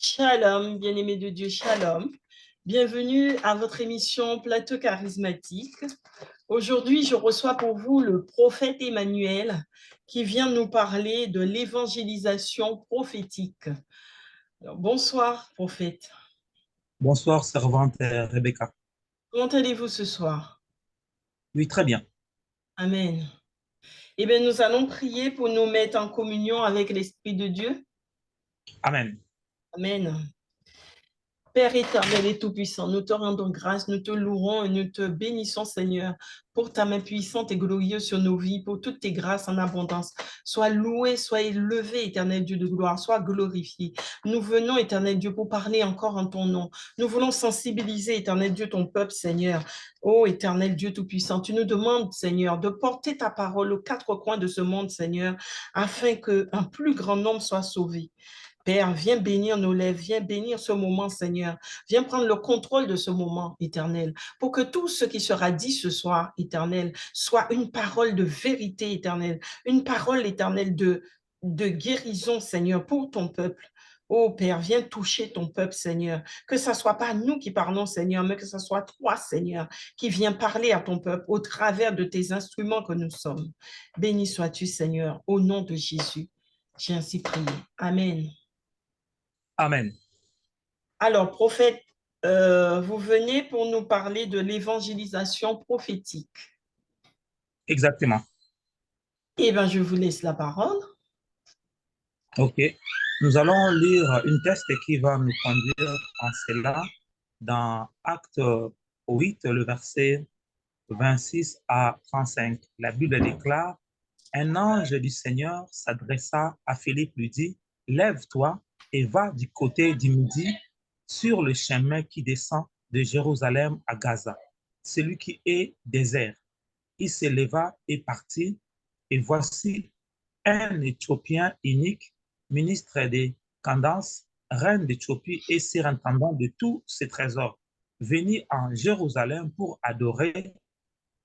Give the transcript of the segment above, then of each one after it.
Shalom, bien-aimés de Dieu, shalom. Bienvenue à votre émission Plateau charismatique. Aujourd'hui, je reçois pour vous le prophète Emmanuel qui vient nous parler de l'évangélisation prophétique. Alors, bonsoir, prophète. Bonsoir, servante Rebecca. Comment allez-vous ce soir? Oui, très bien. Amen. Eh bien, nous allons prier pour nous mettre en communion avec l'Esprit de Dieu. Amen. Amen. Père éternel et tout-puissant, nous te rendons grâce, nous te louons et nous te bénissons, Seigneur, pour ta main puissante et glorieuse sur nos vies, pour toutes tes grâces en abondance. Sois loué, sois élevé, éternel Dieu de gloire, sois glorifié. Nous venons, éternel Dieu, pour parler encore en ton nom. Nous voulons sensibiliser, éternel Dieu, ton peuple, Seigneur. Ô éternel Dieu tout-puissant, tu nous demandes, Seigneur, de porter ta parole aux quatre coins de ce monde, Seigneur, afin qu'un plus grand nombre soit sauvé. Père, viens bénir nos lèvres, viens bénir ce moment, Seigneur. Viens prendre le contrôle de ce moment, éternel, pour que tout ce qui sera dit ce soir, éternel, soit une parole de vérité, éternelle, une parole, éternelle, de guérison, Seigneur, pour ton peuple. Oh Père, viens toucher ton peuple, Seigneur. Que ce ne soit pas nous qui parlons, Seigneur, mais que ce soit toi, Seigneur, qui viens parler à ton peuple au travers de tes instruments que nous sommes. Béni sois-tu, Seigneur, au nom de Jésus. J'ai ainsi prié. Amen. Amen. Alors, prophète, vous venez pour nous parler de l'évangélisation prophétique. Exactement. Eh bien, je vous laisse la parole. OK. Nous allons lire une texte qui va nous conduire en cela dans Acte 8, le verset 26 à 35. La Bible déclare, un ange du Seigneur s'adressa à Philippe, lui dit, lève-toi et va du côté du midi sur le chemin qui descend de Jérusalem à Gaza, celui qui est désert. Il se leva et partit, et voici un Éthiopien unique, ministre de Candace, reine d'Éthiopie et surintendant de tous ses trésors, venu en Jérusalem pour adorer,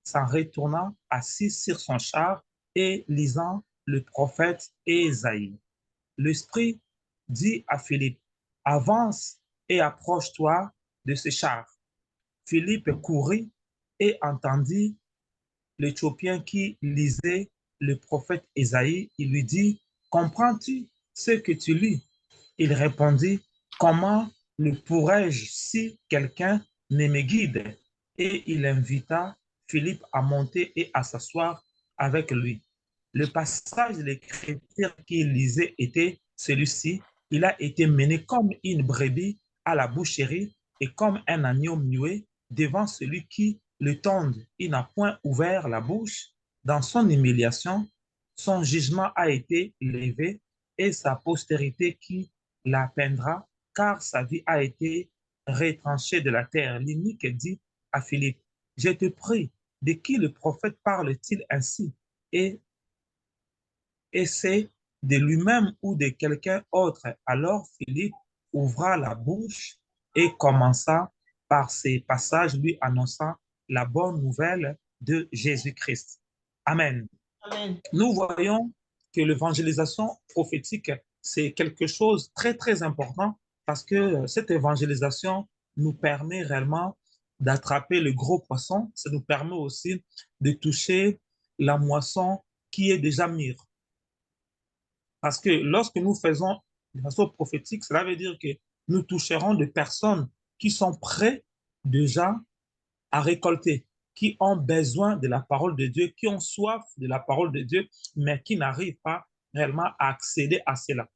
s'en retournant assis sur son char et lisant le prophète Ésaïe. L'Esprit dit à Philippe, avance et approche-toi de ce char. Philippe courut et entendit l'Éthiopien qui lisait le prophète Ésaïe. Il lui dit, comprends-tu ce que tu lis? Il répondit, comment le pourrais-je si quelqu'un ne me guide? Et il invita Philippe à monter et à s'asseoir avec lui. Le passage de l'écriture qu'il lisait était celui-ci. Il a été mené comme une brebis à la boucherie et comme un agneau muet devant celui qui le tondent. Il n'a point ouvert la bouche. Dans son humiliation, son jugement a été levé et sa postérité qui la peindra, car sa vie a été retranchée de la terre. L'unique dit à Philippe, je te prie, de qui le prophète parle-t-il ainsi? Et, et c'est de lui-même ou de quelqu'un autre. Alors Philippe ouvra la bouche et commença par ces passages lui annonçant la bonne nouvelle de Jésus-Christ. Amen. Amen. Nous voyons que l'évangélisation prophétique, c'est quelque chose de très, très important parce que cette évangélisation nous permet réellement d'attraper le gros poisson. Ça nous permet aussi de toucher la moisson qui est déjà mûre. Parce que lorsque nous faisons de façon prophétique, cela veut dire que nous toucherons des personnes qui sont prêtes déjà à récolter, qui ont besoin de la parole de Dieu, qui ont soif de la parole de Dieu, mais qui n'arrivent pas réellement à accéder à cela.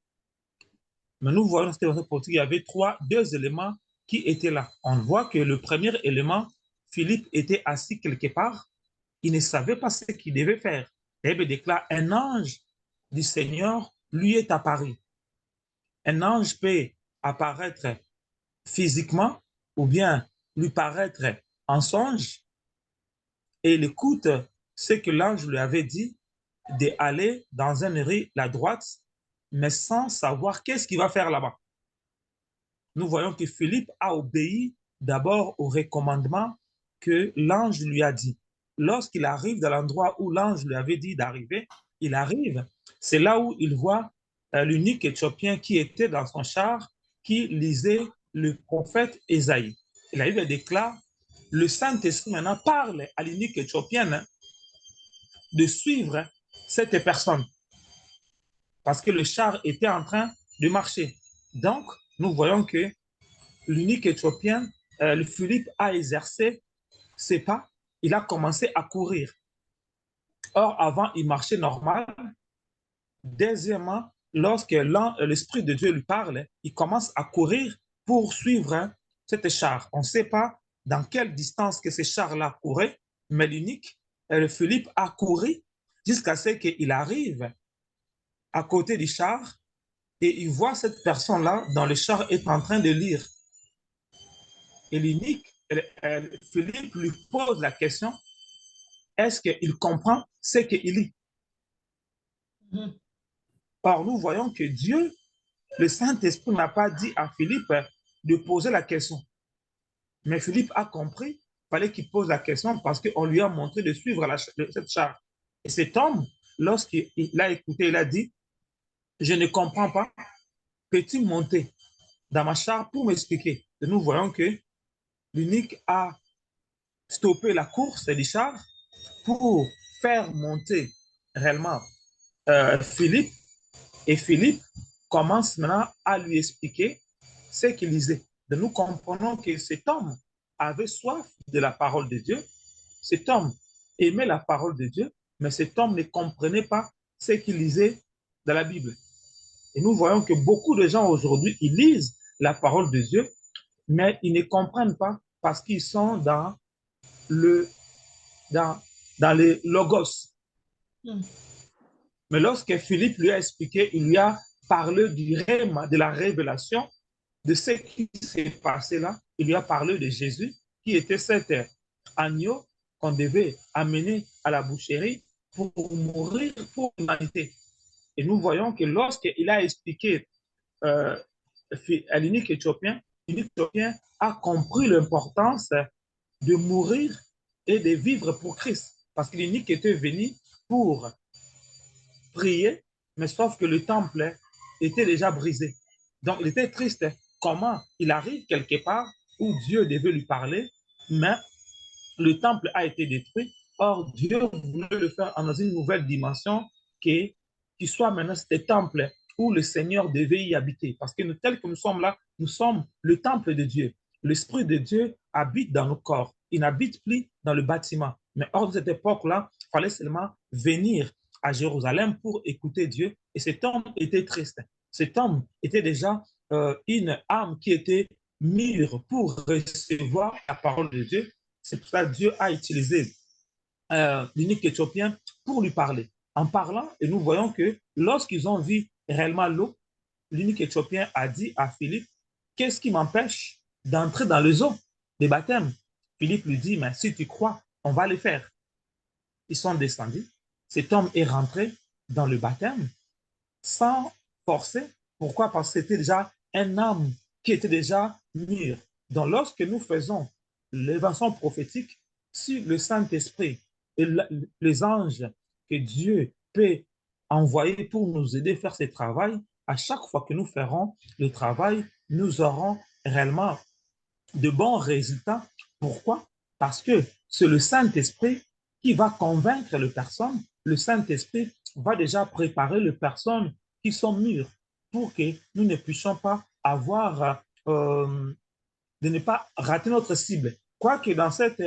Mais nous voyons que dans cette politique, il y avait deux éléments qui étaient là. On voit que le premier élément, Philippe était assis quelque part, il ne savait pas ce qu'il devait faire. Et il déclare, un ange du Seigneur lui est apparu. Un ange peut apparaître physiquement ou bien lui paraître en songe, et il écoute ce que l'ange lui avait dit d'aller dans une rue, la droite, mais sans savoir qu'est-ce qu'il va faire là-bas. Nous voyons que Philippe a obéi d'abord au recommandement que l'ange lui a dit. Lorsqu'il arrive dans l'endroit où l'ange lui avait dit d'arriver, il arrive. C'est là où il voit l'unique Éthiopien qui était dans son char, qui lisait le prophète Ésaïe. Et la Bible déclare, le Saint-Esprit maintenant parle à l'eunuque éthiopienne de suivre cette personne parce que le char était en train de marcher. Donc, nous voyons que l'eunuque éthiopien, le Philippe a exercé ses pas, il a commencé à courir. Or, avant, il marchait normal. Deuxièmement, lorsque l'Esprit de Dieu lui parle, il commence à courir pour suivre cette char. On ne sait pas dans quelle distance que ce char-là courait, mais l'unique, Philippe a couru jusqu'à ce qu'il arrive à côté du char et il voit cette personne-là dans le char est en train de lire. Et l'unique, Philippe lui pose la question, est-ce qu'il comprend ce qu'il lit? Or, nous voyons que Dieu, le Saint-Esprit n'a pas dit à Philippe de poser la question. Mais Philippe a compris qu'il fallait qu'il pose la question parce qu'on lui a montré de suivre cette charge. Et cet homme, lorsqu'il a écouté, il a dit, je ne comprends pas, peux-tu monter dans ma charge pour m'expliquer? Et nous voyons que l'unique a stoppé la course du char pour faire monter réellement Philippe. Et Philippe commence maintenant à lui expliquer ce qu'il lisait. Et nous comprenons que cet homme avait soif de la parole de Dieu. Cet homme aimait la parole de Dieu, mais cet homme ne comprenait pas ce qu'il lisait dans la Bible. Et nous voyons que beaucoup de gens aujourd'hui, ils lisent la parole de Dieu, mais ils ne comprennent pas parce qu'ils sont dans les logos. Mais lorsque Philippe lui a expliqué, il lui a parlé du rêve, de la révélation, de ce qui s'est passé là. Il lui a parlé de Jésus, qui était cet agneau qu'on devait amener à la boucherie pour mourir pour l'humanité. Et nous voyons que lorsqu'il a expliqué à l'unique éthiopien a compris l'importance de mourir et de vivre pour Christ. Parce que l'unique était venu pour prier, mais sauf que le temple était déjà brisé. Donc, il était triste. Comment il arrive quelque part où Dieu devait lui parler, mais le temple a été détruit. Or, Dieu voulait le faire dans une nouvelle dimension qui soit maintenant ce temple où le Seigneur devait y habiter. Parce que nous, tel que nous sommes là, nous sommes le temple de Dieu. L'Esprit de Dieu habite dans nos corps. Il n'habite plus dans le bâtiment. Mais hors de cette époque-là, il fallait seulement venir à Jérusalem pour écouter Dieu. Et cet homme était triste. Cet homme était déjà une âme qui était mûre pour recevoir la parole de Dieu. C'est pour ça que Dieu a utilisé l'unique éthiopien pour lui parler. En parlant, et nous voyons que lorsqu'ils ont vu réellement l'eau, l'unique éthiopien a dit à Philippe, qu'est-ce qui m'empêche d'entrer dans les eaux des baptêmes? Philippe lui dit, mais si tu crois, on va le faire. Ils sont descendus. Cet homme est rentré dans le baptême sans forcer. Pourquoi? Parce que c'était déjà un âme qui était déjà mûr. Donc, lorsque nous faisons l'évangile prophétique sur le Saint-Esprit et les anges que Dieu peut envoyer pour nous aider à faire ce travail, à chaque fois que nous ferons le travail, nous aurons réellement de bons résultats. Pourquoi? Parce que c'est le Saint-Esprit qui va convaincre les personnes. Le Saint-Esprit va déjà préparer les personnes qui sont mûres pour que nous ne puissions pas avoir, de ne pas rater notre cible. Quoique dans cette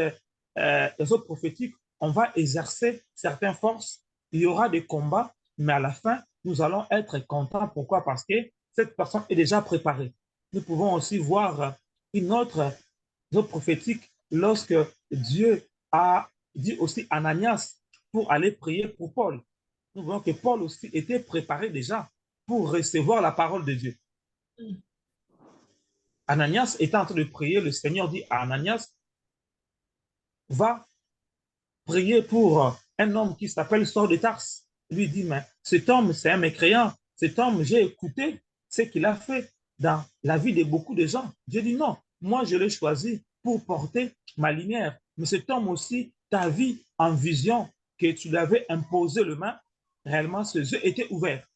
épisode prophétique, on va exercer certaines forces, il y aura des combats, mais à la fin, nous allons être contents. Pourquoi? Parce que cette personne est déjà préparée. Nous pouvons aussi voir une autre prophétique lorsque Dieu a dit aussi à Ananias pour aller prier pour Paul. Nous voyons que Paul aussi était préparé déjà pour recevoir la parole de Dieu. Ananias était en train de prier, le Seigneur dit à Ananias, va prier pour un homme qui s'appelle Saul de Tarse. Lui dit, mais cet homme, c'est un mécréant. Cet homme, j'ai écouté ce qu'il a fait dans la vie de beaucoup de gens. Dieu dit, non, moi, je l'ai choisi pour porter ma lumière. Mais cet homme aussi, ta vie en vision, que tu lui avais imposé le main, réellement, ses yeux étaient ouverts.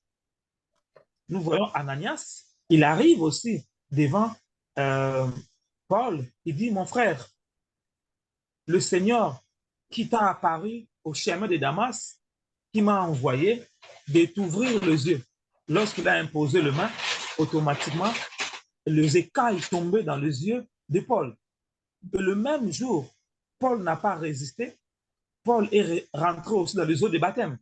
Nous voyons Ananias, il arrive aussi devant euh, Paul, il dit, mon frère, le Seigneur qui t'a apparu au chemin de Damas, qui m'a envoyé de t'ouvrir les yeux. Lorsqu'il a imposé le main, automatiquement, les écailles tombaient dans les yeux de Paul. Et le même jour, Paul n'a pas résisté. Paul est rentré aussi dans les eaux de baptême.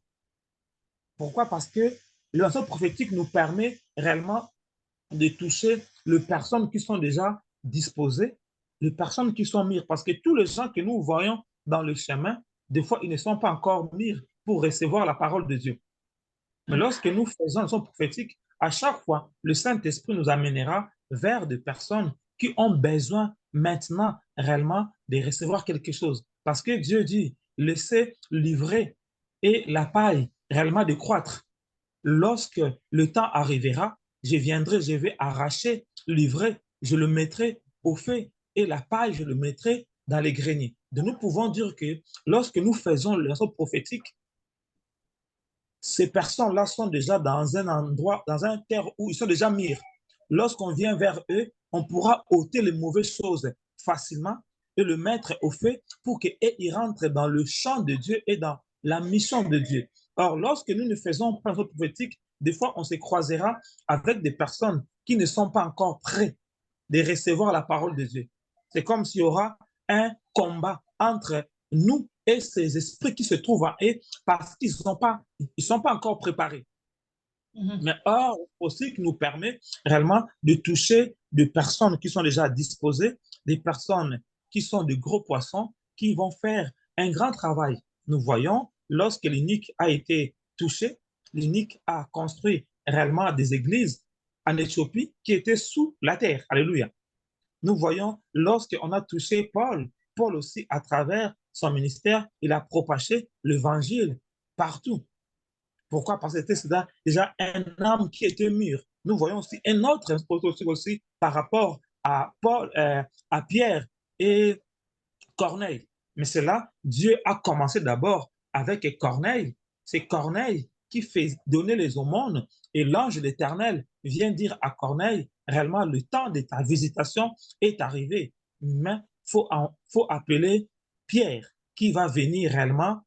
Pourquoi? Parce que l'enseignement prophétique nous permet réellement de toucher les personnes qui sont déjà disposées, les personnes qui sont mûres. Parce que tous les gens que nous voyons dans le chemin, des fois, ils ne sont pas encore mûrs pour recevoir la parole de Dieu. Mais lorsque nous faisons l'enseignement prophétique, à chaque fois, le Saint-Esprit nous amènera vers des personnes qui ont besoin maintenant réellement de recevoir quelque chose. Parce que Dieu dit, laissez livrer et la paille réellement de croître. Lorsque le temps arrivera, je viendrai, je vais arracher, livrer, je le mettrai au feu et la paille, je le mettrai dans les greniers. Donc nous pouvons dire que lorsque nous faisons l'enseignement prophétique, ces personnes-là sont déjà dans un endroit, dans un terre où ils sont déjà mûrs. Lorsqu'on vient vers eux, on pourra ôter les mauvaises choses facilement et le mettre au feu pour qu'ils rentrent dans le champ de Dieu et dans la mission de Dieu. Or, lorsque nous ne faisons pas notre prophétique, des fois, on se croisera avec des personnes qui ne sont pas encore prêtes de recevoir la parole de Dieu. C'est comme s'il y aura un combat entre nous et ces esprits qui se trouvent en eux parce qu'ils ne sont pas encore préparés. Mais or, aussi qui nous permet réellement de toucher des personnes qui sont déjà disposées, des personnes qui sont de gros poissons, qui vont faire un grand travail. Nous voyons, lorsque l'inique a été touché, l'inique a construit réellement des églises en Éthiopie qui étaient sous la terre. Alléluia. Nous voyons, lorsqu'on a touché Paul, Paul aussi, à travers son ministère, il a propagé l'évangile partout. Pourquoi? Parce que c'était déjà un homme qui était mûr. Nous voyons aussi un autre aussi par rapport à Paul, à Pierre et Corneille. Mais c'est là, Dieu a commencé d'abord avec Corneille. C'est Corneille qui fait donner les aumônes et l'ange de l'Éternel vient dire à Corneille, réellement, le temps de ta visitation est arrivé. Mais faut appeler Pierre qui va venir réellement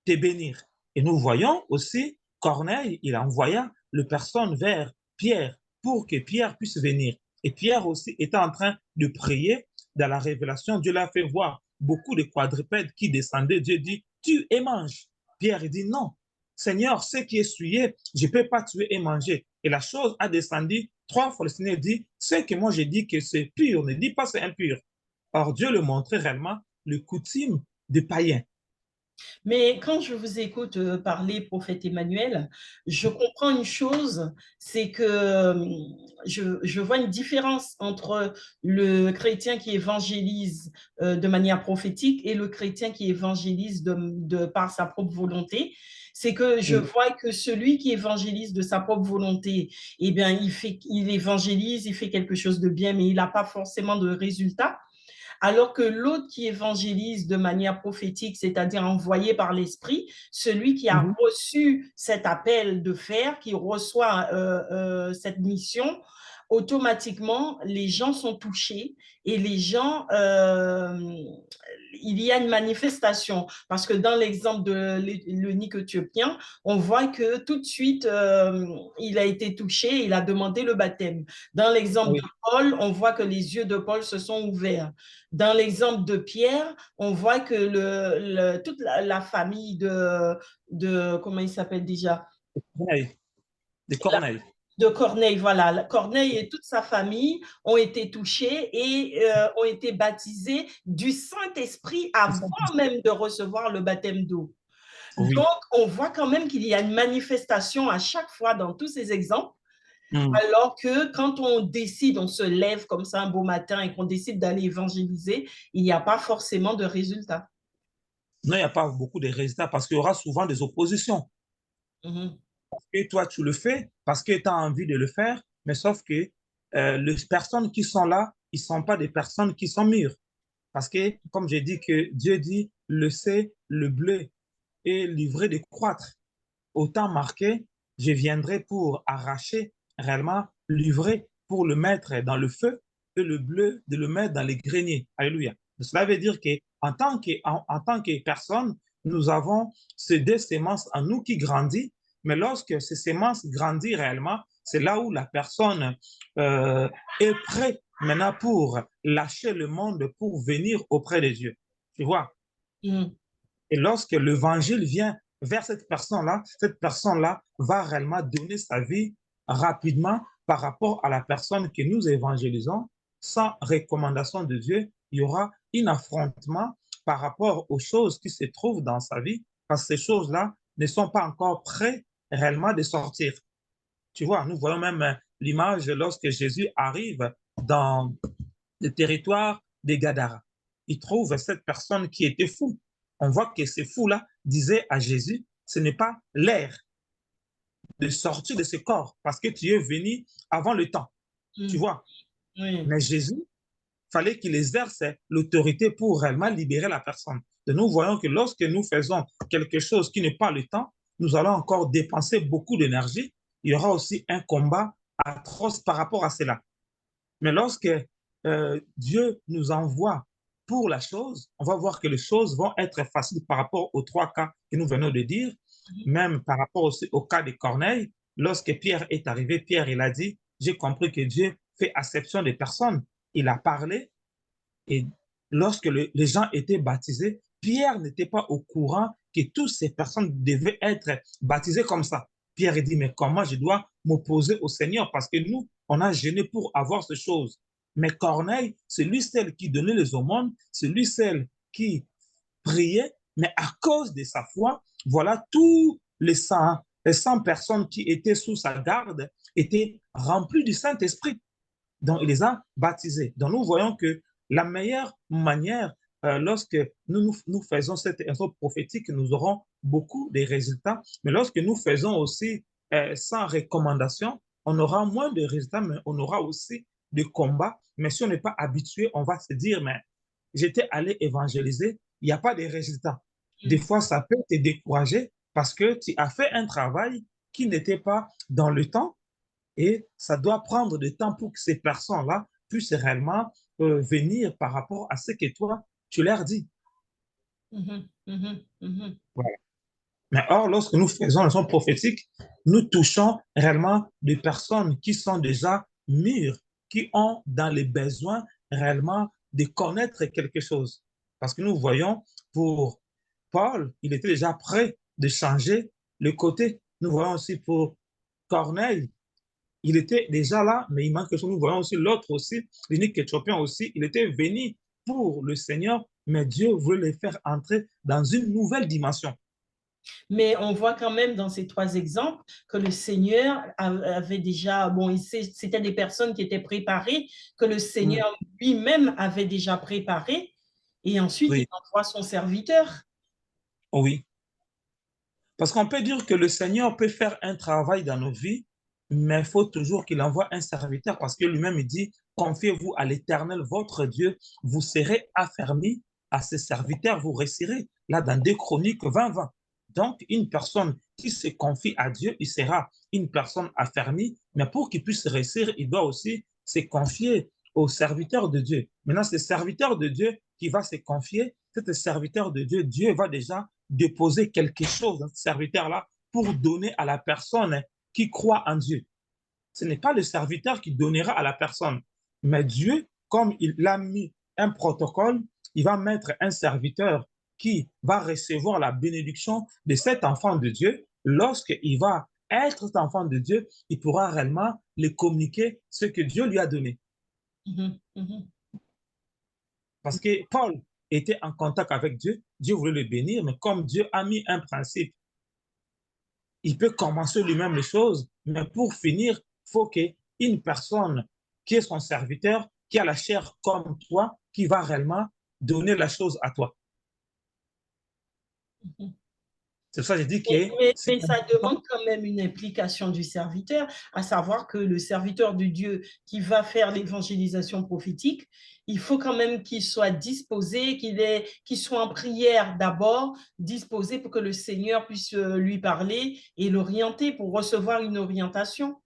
te bénir. Et nous voyons aussi Corneille, il envoya le personne vers Pierre pour que Pierre puisse venir. Et Pierre aussi était en train de prier dans la révélation. Dieu l'a fait voir beaucoup de quadrupèdes qui descendaient. Dieu dit, tue et mange. Pierre dit, non, Seigneur, ce qui est souillé, je ne peux pas tuer et manger. Et la chose a descendu 3 fois. Le Seigneur dit, ce que moi j'ai dit que c'est pur, ne dis pas c'est impur. Or, Dieu le montrait réellement le coutume des païens. Mais quand je vous écoute parler, prophète Emmanuel, je comprends une chose, c'est que je vois une différence entre le chrétien qui évangélise de manière prophétique et le chrétien qui évangélise par sa propre volonté. C'est que je vois que celui qui évangélise de sa propre volonté, eh bien, il évangélise, il fait quelque chose de bien, mais il n'a pas forcément de résultat. Alors que l'autre qui évangélise de manière prophétique, c'est-à-dire envoyé par l'Esprit, celui qui a reçu cet appel de faire, qui reçoit cette mission, automatiquement, les gens sont touchés et les gens, il y a une manifestation. Parce que dans l'exemple de l'eunuque éthiopien, on voit que tout de suite, il a été touché, il a demandé le baptême. Dans l'exemple de Oui. Paul, on voit que les yeux de Paul se sont ouverts. Dans l'exemple de Pierre, on voit que toute la famille comment il s'appelle déjà? Corneille. De Corneille. De Corneille, voilà. Corneille et toute sa famille ont été touchés et ont été baptisés du Saint-Esprit avant même de recevoir le baptême d'eau. Oui. Donc, on voit quand même qu'il y a une manifestation à chaque fois dans tous ces exemples. Mm. Alors que quand on décide, on se lève comme ça un beau matin et qu'on décide d'aller évangéliser, il n'y a pas forcément de résultat. Non, il n'y a pas beaucoup de résultats parce qu'il y aura souvent des oppositions. Mhm. Et toi, tu le fais parce que tu as envie de le faire, mais sauf que les personnes qui sont là, ils ne sont pas des personnes qui sont mûres. Parce que, comme j'ai dit, que Dieu dit, laissez le blé et livrer de croître. Au temps marqué, je viendrai pour arracher, réellement livrer pour le mettre dans le feu et le bleu de le mettre dans les greniers. Alléluia. Cela veut dire en tant que personne, nous avons ces deux semences en nous qui grandissent, mais lorsque ces semences grandissent réellement, c'est là où la personne euh, est prête maintenant pour lâcher le monde, pour venir auprès de Dieu. Tu vois? Mhm. Et lorsque l'évangile vient vers cette personne-là va réellement donner sa vie rapidement par rapport à la personne que nous évangélisons. Sans recommandation de Dieu, il y aura un affrontement par rapport aux choses qui se trouvent dans sa vie, parce que ces choses-là ne sont pas encore prêtes réellement de sortir. Tu vois, nous voyons même l'image lorsque Jésus arrive dans le territoire des Gadara. Il trouve cette personne qui était fou. On voit que ce fou-là disait à Jésus, ce n'est pas l'air de sortir de ce corps parce que tu es venu avant le temps. Tu Mhm. vois? Oui. Mais Jésus, fallait qu'il exerce l'autorité pour réellement libérer la personne. Et nous voyons que lorsque nous faisons quelque chose qui n'est pas le temps, nous allons encore dépenser beaucoup d'énergie. Il y aura aussi un combat atroce par rapport à cela. Mais lorsque Dieu nous envoie pour la chose, on va voir que les choses vont être faciles par rapport aux trois cas que nous venons de dire, Mhm. même par rapport aussi au cas de Corneille. Lorsque Pierre est arrivé, Pierre, il a dit, j'ai compris que Dieu fait acception des personnes. Il a parlé et lorsque les gens étaient baptisés, Pierre n'était pas au courant que toutes ces personnes devaient être baptisées comme ça. Pierre dit, mais comment je dois m'opposer au Seigneur? Parce que nous, on a gêné pour avoir ces choses. Mais Corneille, c'est lui seul qui donnait les aumônes, c'est lui seul qui priait, mais à cause de sa foi, voilà, tous les 100 personnes qui étaient sous sa garde étaient remplies du Saint-Esprit. Donc, il les a baptisés. Donc, nous voyons que la meilleure manière, lorsque nous faisons cette œuvre prophétique, nous aurons beaucoup de résultats. Mais lorsque nous faisons aussi sans recommandation, on aura moins de résultats, mais on aura aussi de combats. Mais si on n'est pas habitué, on va se dire, mais j'étais allé évangéliser, il n'y a pas de résultats. Des Mhm. fois, ça peut te décourager parce que tu as fait un travail qui n'était pas dans le temps et ça doit prendre du temps pour que ces personnes-là puissent réellement venir par rapport à ce que toi, tu leur dis. Mhm. Mhm. Mhm. Voilà. Mais or, lorsque nous faisons le son prophétique, nous touchons réellement des personnes qui sont déjà mûres, qui ont dans les besoins réellement de connaître quelque chose. Parce que nous voyons pour Paul, il était déjà prêt de changer le côté. Nous voyons aussi pour Corneille, il était déjà là, mais il manque quelque chose. Nous voyons aussi l'autre aussi, l'unique éthiopien aussi, il était venu pour le Seigneur, mais Dieu voulait les faire entrer dans une nouvelle dimension. Mais on voit quand même dans ces trois exemples que le Seigneur avait déjà, bon, c'était des personnes qui étaient préparées, que le Mm. Seigneur lui-même avait déjà préparées, et ensuite il Oui, envoie son serviteur. oui. Parce qu'on peut dire que le Seigneur peut faire un travail dans nos vies, mais il faut toujours qu'il envoie un serviteur parce que lui-même il dit, confiez-vous à l'Éternel, votre Dieu, vous serez affermis à ses serviteurs, vous réussirez. Là, dans 2 Chroniques 20-20. Donc, une personne qui se confie à Dieu, il sera une personne affermie, mais pour qu'il puisse réussir, il doit aussi se confier au serviteur de Dieu. Maintenant, ce serviteur de Dieu qui va se confier, cet serviteur de Dieu, Dieu va déjà déposer quelque chose dans ce serviteur-là pour donner à la personne qui croit en Dieu. Ce n'est pas le serviteur qui donnera à la personne, mais Dieu, comme il a mis un protocole, il va mettre un serviteur qui va recevoir la bénédiction de cet enfant de Dieu. Lorsqu'il va être cet enfant de Dieu, il pourra réellement lui communiquer ce que Dieu lui a donné. Mhm. Mhm. Parce que Paul était en contact avec Dieu, Dieu voulait le bénir, mais comme Dieu a mis un principe, il peut commencer lui-même les choses, mais pour finir, il faut qu'une personne qui est son serviteur, qui a la chair comme toi, qui va réellement donner la chose à toi. Mhm. C'est pour ça que je dis Mais, que mais- c'est mais ça demande important. quand même une implication du serviteur, à savoir que le serviteur de Dieu qui va faire l'évangélisation prophétique, il faut quand même qu'il soit disposé, qu'il soit en prière d'abord, disposé pour que le Seigneur puisse lui parler et l'orienter pour recevoir une orientation.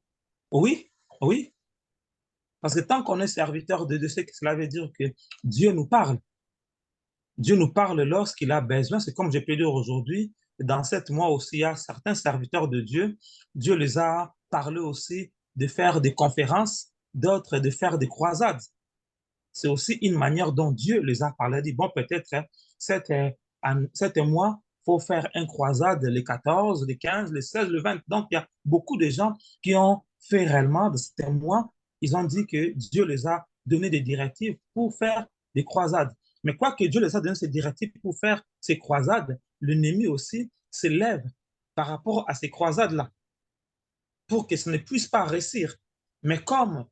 Oui, oui, Parce que tant qu'on est serviteur de Dieu, c'est que cela veut dire que Dieu nous parle. Dieu nous parle lorsqu'il a besoin. C'est comme je peux dire aujourd'hui, dans 7 mois aussi, il y a certains serviteurs de Dieu. Dieu les a parlé aussi de faire des conférences, d'autres de faire des croisades. C'est aussi une manière dont Dieu les a parlé. Il dit, bon, peut-être, hein, 7 mois, il faut faire une croisade les 14, les 15, les 16, le 20. Donc, il y a beaucoup de gens qui ont fait réellement de 7 mois. Ils ont dit que Dieu les a donné des directives pour faire des croisades. Mais quoi que Dieu les a donné ces directives pour faire ces croisades, l'ennemi aussi s'élève par rapport à ces croisades-là pour que ça ne puisse pas réussir. Mais comme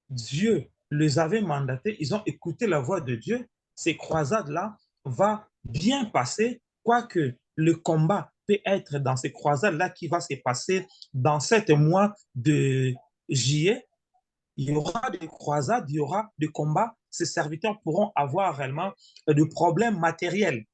Dieu les avait mandatés, ils ont écouté la voix de Dieu, ces croisades-là vont bien passer, quoique le combat peut être dans ces croisades-là qui va se passer dans 7 mois de juillet. Il y aura des croisades, il y aura des combats. Ces serviteurs pourront avoir réellement des problèmes matériels.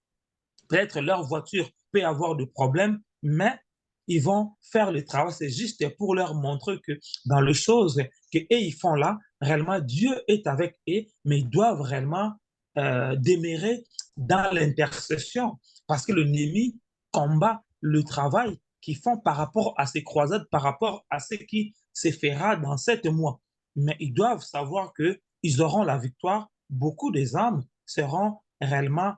Peut-être leur voiture peut avoir des problèmes, mais ils vont faire le travail. C'est juste pour leur montrer que dans les choses qu'ils ils font là, réellement, Dieu est avec eux, mais ils doivent réellement demeurer dans l'intercession parce que l'ennemi combat le travail qu'ils font par rapport à ces croisades, par rapport à ce qui se fera dans 7 mois. Mais ils doivent savoir qu'ils auront la victoire. Beaucoup des âmes seront réellement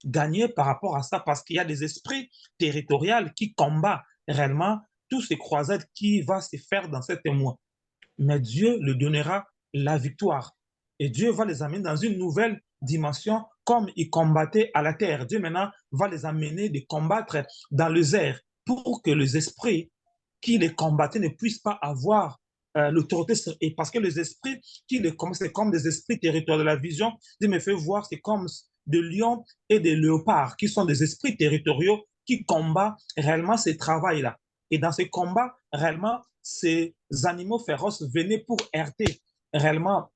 gagner par rapport à ça parce qu'il y a des esprits territoriaux qui combattent réellement tous ces croisades qui vont se faire dans 7 mois. Mais Dieu leur donnera la victoire. Et Dieu va les amener dans une nouvelle dimension comme ils combattaient à la terre. Dieu maintenant va les amener de combattre dans les airs pour que les esprits qui les combattaient ne puissent pas avoir l'autorité. Et parce que les esprits qui les combattent, c'est comme des esprits territoriaux de la vision. Dieu me fait voir, c'est comme des lions et des léopards qui sont des esprits territoriaux qui combattent réellement ce travail-là. Et dans ces combats, réellement, ces animaux féroces venaient pour heurter réellement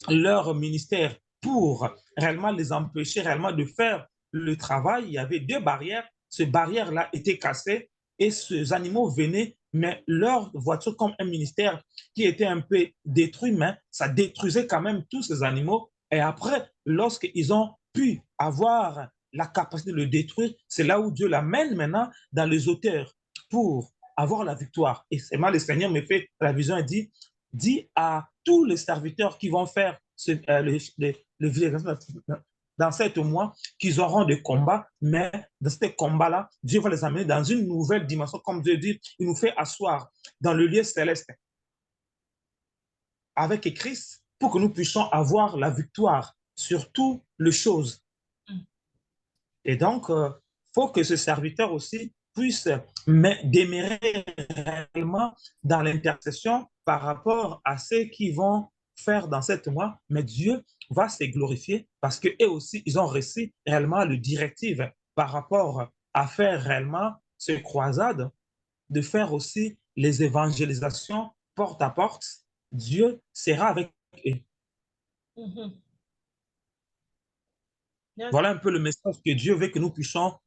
leur ministère, pour réellement les empêcher réellement de faire le travail. Il y avait 2 barrières. Ces barrières-là étaient cassées et ces animaux venaient, mais leur voiture, comme un ministère qui était un peu détruit, mais ça détruisait quand même tous ces animaux. Et après, lorsqu'ils ont pu avoir la capacité de le détruire, c'est là où Dieu l'amène maintenant dans les hauteurs pour avoir la victoire. Et c'est moi, le Seigneur me fait la vision et dit à tous les serviteurs qui vont faire dans 7 mois, qu'ils auront des combats, mais dans ces combats-là, Dieu va les amener dans une nouvelle dimension. Comme Dieu dit, il nous fait asseoir dans le lieu céleste avec Christ pour que nous puissions avoir la victoire sur toutes les choses. Et donc, faut que ce serviteur aussi puisse demeurer réellement dans l'intercession par rapport à ceux qui vont faire dans 7 mois, mais Dieu va se glorifier parce qu'eux aussi, ils ont reçu réellement le directive par rapport à faire réellement ces croisades, de faire aussi les évangélisations porte à porte. Dieu sera avec eux. Mhm. Bien. Voilà un peu le message que Dieu veut que nous puissions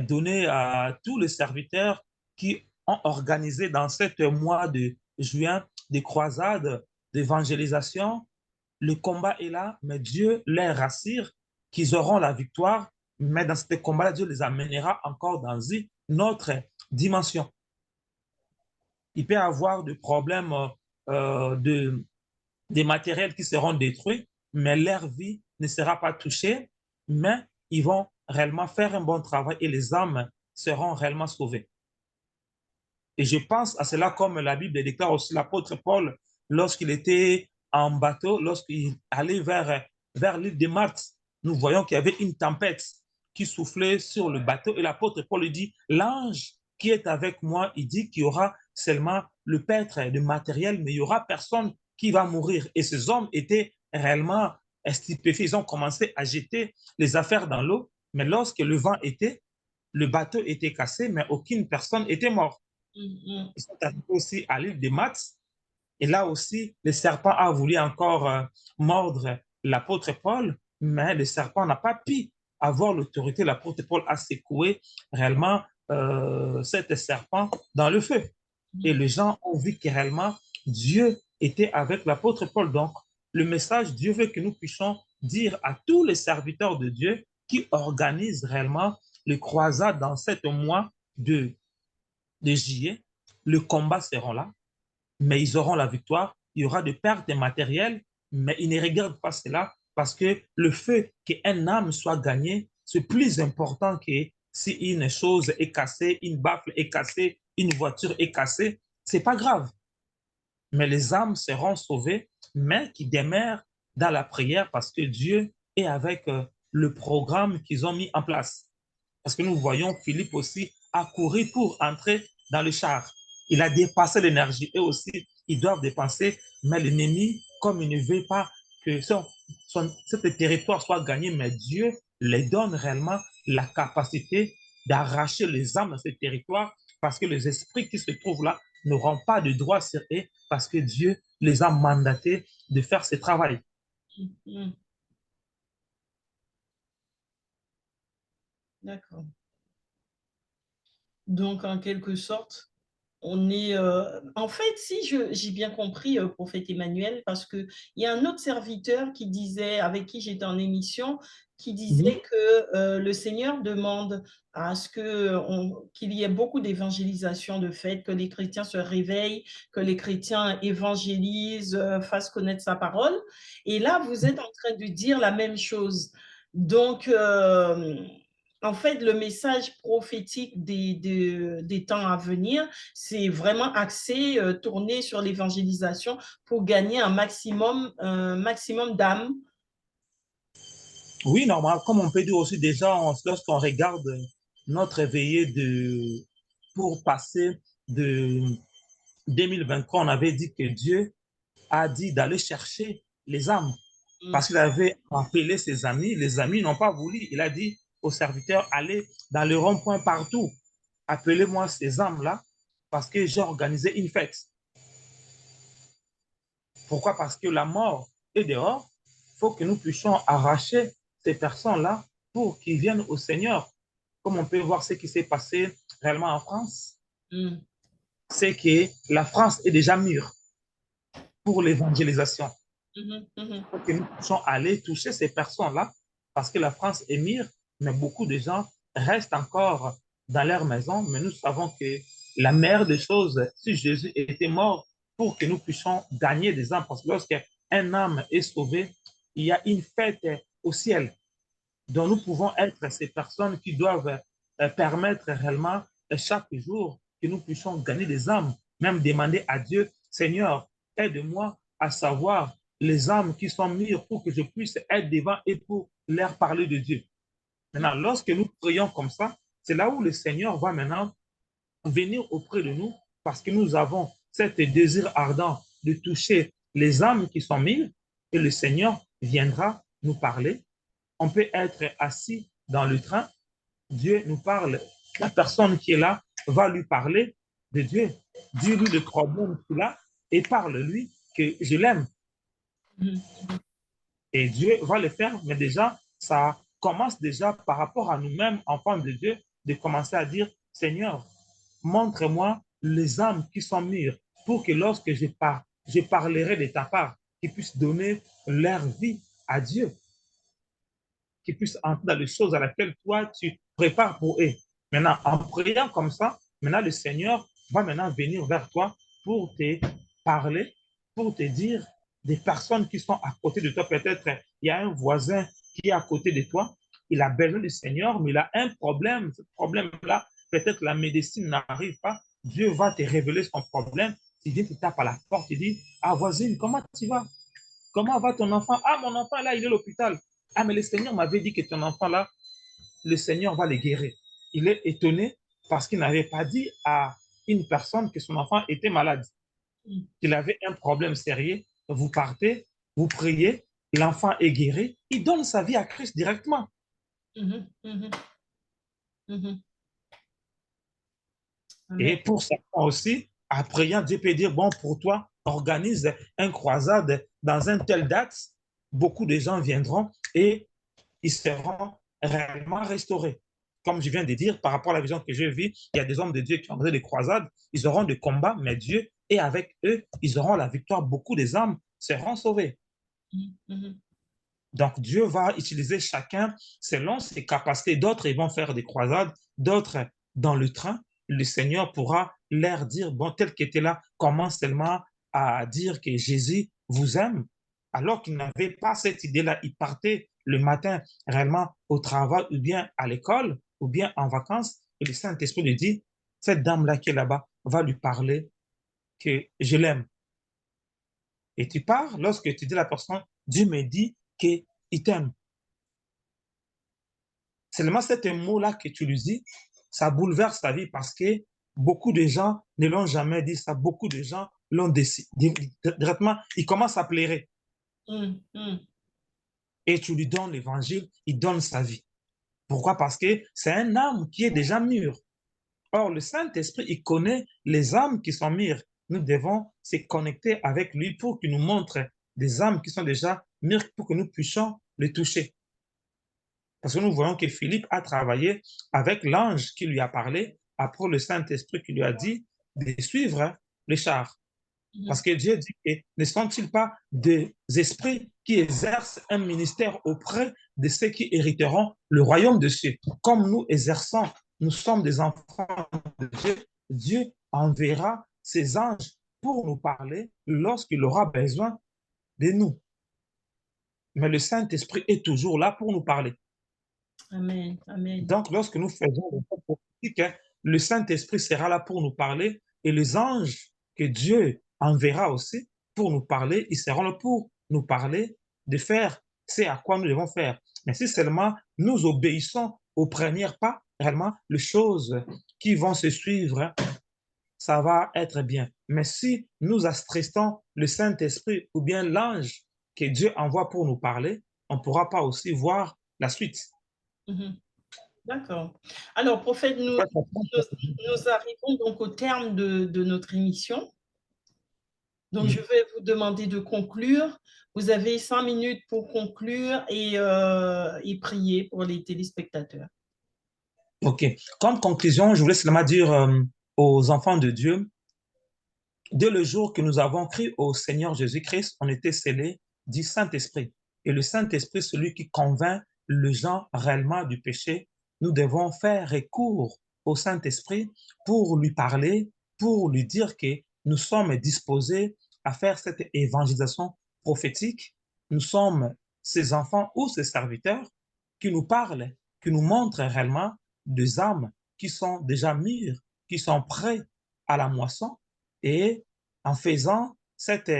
donner à tous les serviteurs qui ont organisé dans 7 mois de juin des croisades d'évangélisation. Le combat est là, mais Dieu les rassure qu'ils auront la victoire. Mais dans ce combat-là, Dieu les amènera encore dans une autre dimension. Il peut y avoir des problèmes des matériels qui seront détruits, mais leur vie ne sera pas touchée, mais ils vont réellement faire un bon travail et les âmes seront réellement sauvées. Et je pense à cela comme la Bible déclare aussi l'apôtre Paul lorsqu'il était en bateau, lorsqu'il allait vers l'île de Malte. Nous voyons qu'il y avait une tempête qui soufflait sur le bateau et l'apôtre Paul dit, l'ange qui est avec moi, il dit qu'il y aura seulement le pêtre de matériel, mais il n'y aura personne qui va mourir. Et ces hommes étaient réellement stupéfiés. Ils ont commencé à jeter les affaires dans l'eau, mais lorsque le vent était, le bateau était cassé, mais aucune personne était morte. Ils sont arrivés aussi à l'île de Malte. Et là aussi, le serpent a voulu encore mordre l'apôtre Paul, mais le serpent n'a pas pu avoir l'autorité. L'apôtre Paul a secoué réellement cet serpent dans le feu. Et les gens ont vu que réellement Dieu était avec l'apôtre Paul. Donc, le message, Dieu veut que nous puissions dire à tous les serviteurs de Dieu qui organisent réellement les croisades dans 7 mois de juillet, le combat sera là, mais ils auront la victoire. Il y aura des pertes matérielles, mais ils ne regardent pas cela parce que le fait qu'une âme soit gagnée, c'est plus important que si une chose est cassée, une baffle est cassée, une voiture est cassée, c'est pas grave. Mais les âmes seront sauvées, mais qui demeurent dans la prière parce que Dieu est avec le programme qu'ils ont mis en place. Parce que nous voyons Philippe aussi a couru pour entrer dans le char. Il a dépassé l'énergie. Et aussi, ils doivent dépenser, mais l'ennemi, comme il ne veut pas que ce territoire soit gagné, mais Dieu les donne réellement la capacité d'arracher les âmes de ce territoire parce que les esprits qui se trouvent là n'auront pas de droit sur eux parce que Dieu les a mandatés de faire ce travail. D'accord. Donc, en quelque sorte, on est, en fait, si j'ai bien compris, prophète Emmanuel, parce qu'il y a un autre serviteur qui disait, avec qui j'étais en émission, qui disait que le Seigneur demande à ce qu'il y ait beaucoup d'évangélisation de fait, que les chrétiens se réveillent, que les chrétiens évangélisent, fassent connaître sa parole. Et là, vous êtes en train de dire la même chose. Donc, en fait, le message prophétique des temps à venir, c'est vraiment axé, tourné sur l'évangélisation pour gagner un maximum d'âmes. Oui, normalement, comme on peut dire aussi déjà, lorsqu'on regarde notre veillée pour passer de 2023, on avait dit que Dieu a dit d'aller chercher les âmes parce qu'il avait appelé ses amis. Les amis n'ont pas voulu. Il a dit aux serviteurs, allez dans le rond-point partout, appelez-moi ces âmes-là parce que j'ai organisé une fête. Pourquoi? Parce que la mort est dehors. Il faut que nous puissions arracher ces personnes-là pour qu'ils viennent au Seigneur. Comme on peut voir ce qui s'est passé réellement en France, c'est que la France est déjà mûre pour l'évangélisation. Il faut que nous puissions aller toucher ces personnes-là parce que la France est mûre, mais beaucoup de gens restent encore dans leur maison. Mais nous savons que la meilleure des choses, si Jésus était mort pour que nous puissions gagner des âmes, parce que lorsqu'un âme est sauvée, il y a une fête au ciel dont nous pouvons être ces personnes qui doivent permettre réellement chaque jour que nous puissions gagner des âmes, même demander à Dieu, Seigneur, aide-moi à savoir les âmes qui sont mûres pour que je puisse être devant et pour leur parler de Dieu. Maintenant, lorsque nous prions comme ça, c'est là où le Seigneur va maintenant venir auprès de nous parce que nous avons cet désir ardent de toucher les âmes qui sont mûres et le Seigneur viendra nous parler. On peut être assis dans le train, Dieu nous parle, la personne qui est là va lui parler de Dieu, dis-lui le problème qu'il a et parle-lui que je l'aime. Et Dieu va le faire, mais déjà, ça commence déjà par rapport à nous-mêmes, enfants de Dieu, de commencer à dire, Seigneur, montre-moi les âmes qui sont mûres pour que lorsque je parlerai de ta part, qu'ils puissent donner leur vie à Dieu, qu'ils puissent entrer dans les choses à laquelle toi, tu prépares pour eux. Maintenant, en priant comme ça, maintenant, le Seigneur va maintenant venir vers toi pour te parler, pour te dire des personnes qui sont à côté de toi. Peut-être il y a un voisin qui est à côté de toi, il a besoin du Seigneur, mais il a un problème. Ce problème-là, peut-être la médecine n'arrive pas. Dieu va te révéler son problème. Il vient te tape à la porte, il dit, ah voisine, comment tu vas? Comment va ton enfant? Ah, mon enfant, là, il est à l'hôpital. Ah, mais le Seigneur m'avait dit que ton enfant, là, le Seigneur va le guérir. Il est étonné parce qu'il n'avait pas dit à une personne que son enfant était malade, qu'il avait un problème sérieux. Vous partez, vous priez, l'enfant est guéri, il donne sa vie à Christ directement. Et pour certains aussi, en priant, Dieu peut dire, bon, pour toi, organise un croisade dans une telle date, beaucoup de gens viendront et ils seront réellement restaurés. Comme je viens de dire, par rapport à la vision que j'ai vue, il y a des hommes de Dieu qui ont fait des croisades, ils auront des combats, mais Dieu et avec eux, ils auront la victoire. Beaucoup des âmes seront sauvées. Donc, Dieu va utiliser chacun selon ses capacités. D'autres, ils vont faire des croisades, d'autres dans le train. Le Seigneur pourra leur dire, bon, tel qui était là, commence seulement à dire que Jésus vous aime, alors qu'ils n'avaient pas cette idée-là. Ils partaient le matin réellement au travail ou bien à l'école ou bien en vacances. Et le Saint-Esprit lui dit, cette dame-là qui est là-bas va lui parler que je l'aime. Et tu pars, lorsque tu dis à la personne, Dieu me dit qu'il t'aime. Seulement cet mot-là que tu lui dis, ça bouleverse ta vie parce que beaucoup de gens ne l'ont jamais dit ça. Beaucoup de gens l'ont décidé. Directement, ils commencent à pleurer. Et tu lui donnes l'évangile, il donne sa vie. Pourquoi? Parce que c'est un âme qui est déjà mûr. Or, le Saint-Esprit, il connaît les âmes qui sont mûres. Nous devons se connecter avec lui pour qu'il nous montre des âmes qui sont déjà mûres pour que nous puissions les toucher. Parce que nous voyons que Philippe a travaillé avec l'ange qui lui a parlé, après le Saint-Esprit qui lui a dit de suivre les chars. Parce que Dieu dit, ne sont-ils pas des esprits qui exercent un ministère auprès de ceux qui hériteront le royaume de Dieu? Comme nous exerçons, nous sommes des enfants de Dieu, Dieu enverra ses anges pour nous parler lorsqu'il aura besoin de nous. Mais le Saint-Esprit est toujours là pour nous parler. Amen. Amen. Donc, lorsque nous faisons le prophétique, le Saint-Esprit sera là pour nous parler et les anges que Dieu enverra aussi pour nous parler, ils seront là pour nous parler de faire ce à quoi nous devons faire. Mais si seulement nous obéissons aux premiers pas, réellement, les choses qui vont se suivre, ça va être bien. Mais si nous astrestons le Saint-Esprit ou bien l'ange que Dieu envoie pour nous parler, on ne pourra pas aussi voir la suite. D'accord. Alors, prophète, nous arrivons donc au terme de notre émission. Donc, je vais vous demander de conclure. Vous avez 5 minutes pour conclure et prier pour les téléspectateurs. OK. Comme conclusion, je voulais seulement dire aux enfants de Dieu, dès le jour que nous avons cru au Seigneur Jésus-Christ, on était scellés du Saint-Esprit. Et le Saint-Esprit, celui qui convainc les gens réellement du péché, nous devons faire recours au Saint-Esprit pour lui parler, pour lui dire que nous sommes disposés à faire cette évangélisation prophétique. Nous sommes ses enfants ou ses serviteurs qui nous parlent, qui nous montrent réellement des âmes qui sont déjà mûres, qui sont prêts à la moisson. Et en faisant cette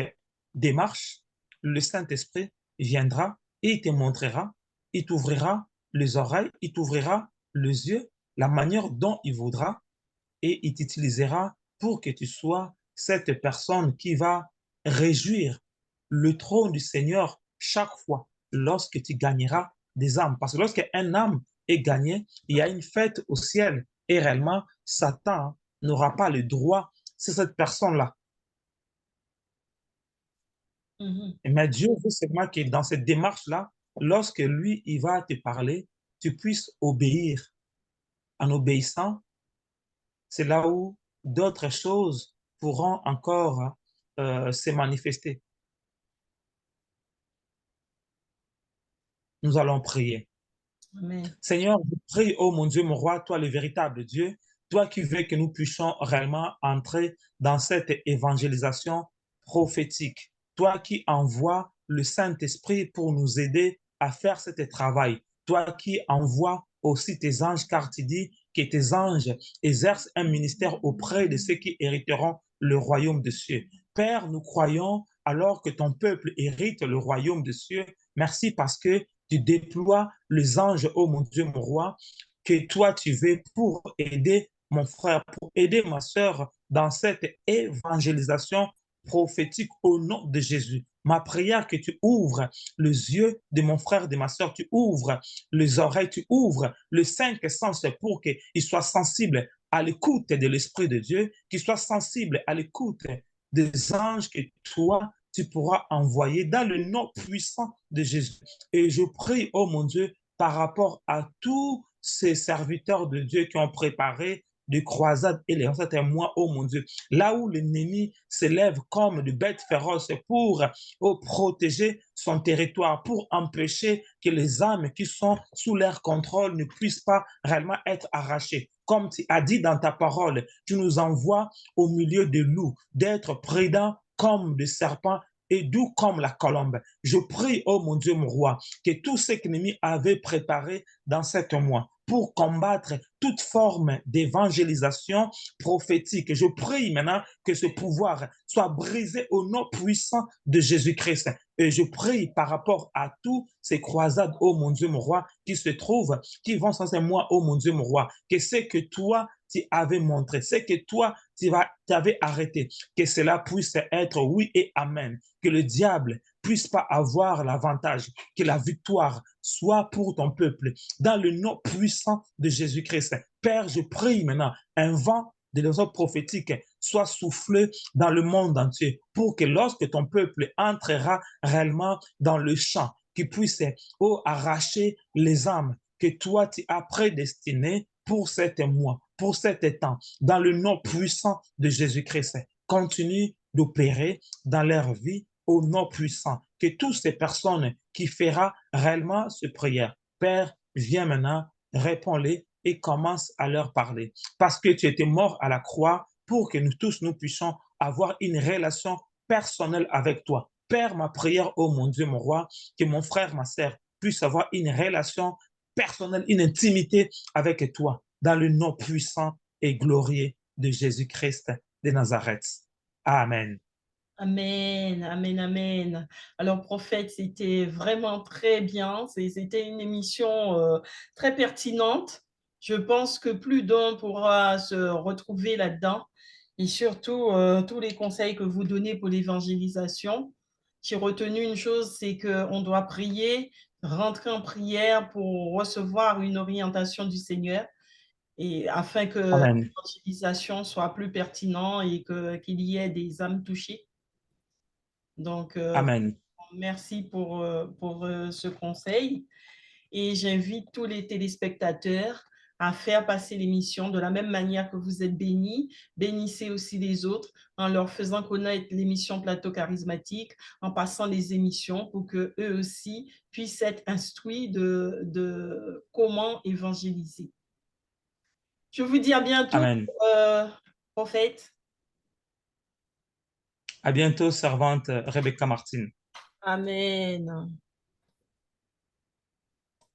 démarche, le Saint-Esprit viendra et il te montrera, il t'ouvrira les oreilles, il t'ouvrira les yeux, la manière dont il voudra et il t'utilisera pour que tu sois cette personne qui va réjouir le trône du Seigneur chaque fois lorsque tu gagneras des âmes. Parce que lorsqu'un âme est gagnée, il y a une fête au ciel et réellement, Satan n'aura pas le droit sur cette personne-là. Mais Dieu veut seulement que dans cette démarche-là, lorsque lui, il va te parler, tu puisses obéir. En obéissant, c'est là où d'autres choses pourront encore se manifester. Nous allons prier. Amen. Seigneur, je prie, oh mon Dieu, mon roi, toi le véritable Dieu, toi qui veux que nous puissions réellement entrer dans cette évangélisation prophétique, toi qui envoies le Saint-Esprit pour nous aider à faire ce travail, toi qui envoies aussi tes anges, car tu dis que tes anges exercent un ministère auprès de ceux qui hériteront le royaume de cieux. Père, nous croyons alors que ton peuple hérite le royaume de cieux. Merci parce que tu déploies les anges, oh mon Dieu, mon roi, que toi tu veux pour aider mon frère, pour aider ma soeur dans cette évangélisation prophétique au nom de Jésus. Ma prière que tu ouvres les yeux de mon frère, de ma soeur, tu ouvres les oreilles, tu ouvres les 5 sens pour qu'il soit sensible à l'écoute de l'Esprit de Dieu, qu'il soit sensible à l'écoute des anges que toi, tu pourras envoyer dans le nom puissant de Jésus. Et je prie, oh mon Dieu, par rapport à tous ces serviteurs de Dieu qui ont préparé de croisade et les 7 mois, oh mon Dieu, là où l'ennemi s'élève comme de bêtes féroces pour protéger son territoire, pour empêcher que les âmes qui sont sous leur contrôle ne puissent pas réellement être arrachées. Comme tu as dit dans ta parole, tu nous envoies au milieu des loups, d'être prudents comme des serpents et doux comme la colombe. Je prie, oh mon Dieu, mon roi, que tout ce que l'ennemi avait préparé dans 7 mois pour combattre toute forme d'évangélisation prophétique. Je prie maintenant que ce pouvoir soit brisé au nom puissant de Jésus-Christ. Et je prie par rapport à tous ces croisades, oh mon Dieu, mon roi, qui se trouvent, qui vont sans moi, oh mon Dieu, mon roi, que c'est que toi, tu avais montré, c'est que toi, tu avais arrêté, que cela puisse être oui et amen, que le diable puisse pas avoir l'avantage, que la victoire soit pour ton peuple, dans le nom puissant de Jésus-Christ. Père, je prie maintenant, un vent de l'ordre prophétique soit soufflé dans le monde entier pour que lorsque ton peuple entrera réellement dans le champ, qu'il puisse arracher les âmes que toi tu as prédestinées pour 7 mois, pour 7 temps, dans le nom puissant de Jésus-Christ. Continue d'opérer dans leur vie au nom puissant, que toutes ces personnes qui feront réellement ce prière, Père, viens maintenant, réponds-les et commence à leur parler. Parce que tu étais mort à la croix pour que nous tous, nous puissions avoir une relation personnelle avec toi. Père, ma prière, oh mon Dieu, mon roi, que mon frère, ma sœur puissent avoir une relation personnelle, une intimité avec toi, dans le nom puissant et glorieux de Jésus-Christ de Nazareth. Amen. Amen, amen, amen. Alors, prophète, c'était vraiment très bien. C'était une émission très pertinente. Je pense que plus d'un pourra se retrouver là-dedans. Et surtout, tous les conseils que vous donnez pour l'évangélisation. J'ai retenu une chose, c'est qu'on doit prier, rentrer en prière pour recevoir une orientation du Seigneur et afin que Amen. l'évangélisation soit plus pertinente et qu'il y ait des âmes touchées. Donc, Amen. merci pour ce conseil et j'invite tous les téléspectateurs à faire passer l'émission de la même manière que vous êtes bénis. Bénissez aussi les autres en leur faisant connaître l'émission Plateau Charismatique, en passant les émissions pour qu'eux aussi puissent être instruits de comment évangéliser. Je vous dis à bientôt, Amen. prophète. À bientôt, servante Rebecca Martin. Amen.